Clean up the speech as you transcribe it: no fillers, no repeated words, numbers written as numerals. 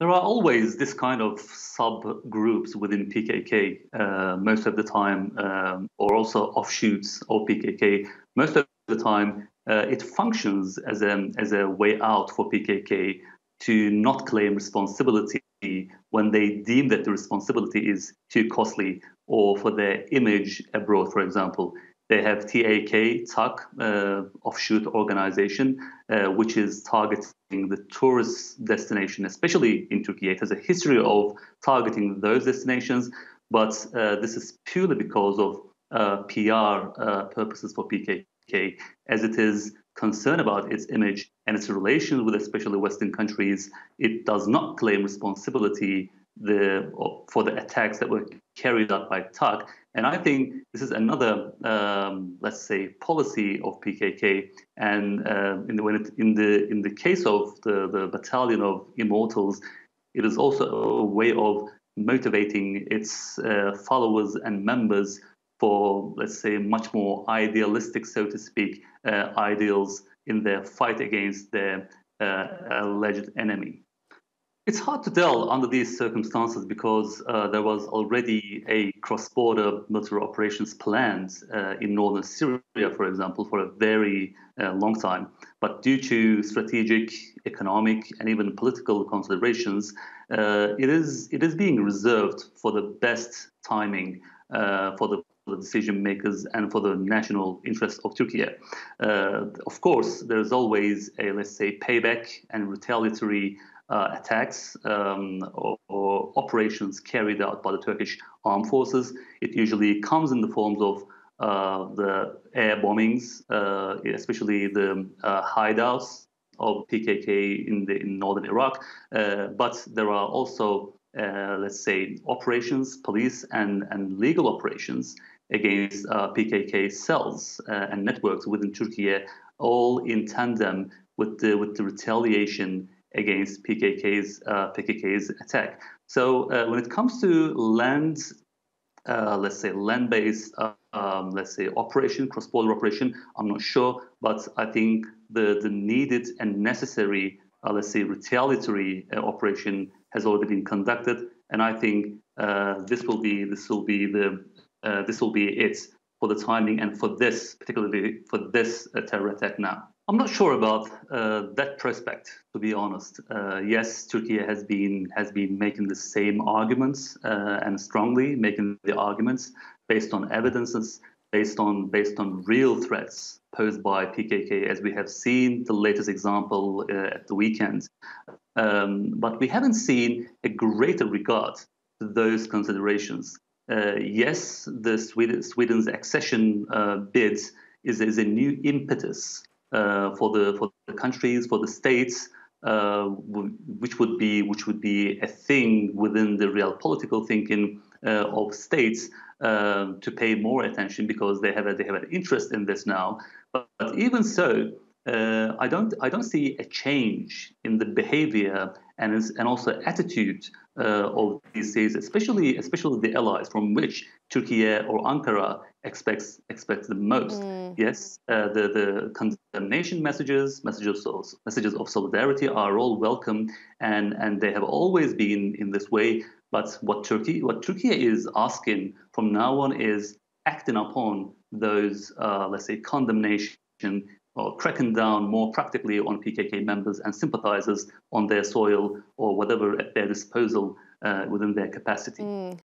There are always this kind of subgroups within PKK, most of the time, or also offshoots of PKK. Most of the time, it functions as a way out for PKK to not claim responsibility when they deem that the responsibility is too costly or for their image abroad, for example. They have TAK, offshoot organization, which is targeting the tourist destination, especially in Turkey. It has a history of targeting those destinations, but this is purely because of PR purposes for PKK, as it is concerned about its image and its relations with especially Western countries. It does not claim responsibility for the attacks that were carried out by TAK. And I think this is another, let's say, policy of PKK. And in the case of the battalion of Immortals, it is also a way of motivating its followers and members for, let's say, much more idealistic, so to speak, ideals in their fight against their alleged enemy. It's hard to tell under these circumstances because there was already a cross-border military operations planned in northern Syria, for example, for a very long time. But due to strategic, economic, and even political considerations, it is being reserved for the best timing for the decision makers and for the national interest of Turkey. Of course, there's always a, let's say, payback and retaliatory attacks or operations carried out by the Turkish armed forces. It usually comes in the forms of the air bombings, especially the hideouts of PKK in northern Iraq. But there are also, let's say, operations, police and legal operations against PKK cells and networks within Turkey, all in tandem with the retaliation against PKK's attack. So when it comes to land, let's say land-based, let's say operation, cross-border operation, I'm not sure, but I think the needed and necessary, let's say retaliatory operation has already been conducted, and I think this will be it for the timing and for this, particularly for this terror attack now. I'm not sure about that prospect, to be honest. Yes, Turkey has been making the same arguments and strongly making the arguments based on evidences, based on real threats posed by PKK, as we have seen the latest example at the weekend. But we haven't seen a greater regard to those considerations. Yes, Sweden's accession bid is a new impetus for the countries, for the states, which would be a thing within the real political thinking of states to pay more attention because they have an interest in this now. But even so, I don't see a change in the behavior and also attitude of these states, especially the allies from which Turkey or Ankara expects the most. Yes, the condemnation messages of solidarity are all welcome, and they have always been in this way. But what Turkey is asking from now on is acting upon those, let's say, condemnation or cracking down more practically on PKK members and sympathizers on their soil or whatever at their disposal within their capacity.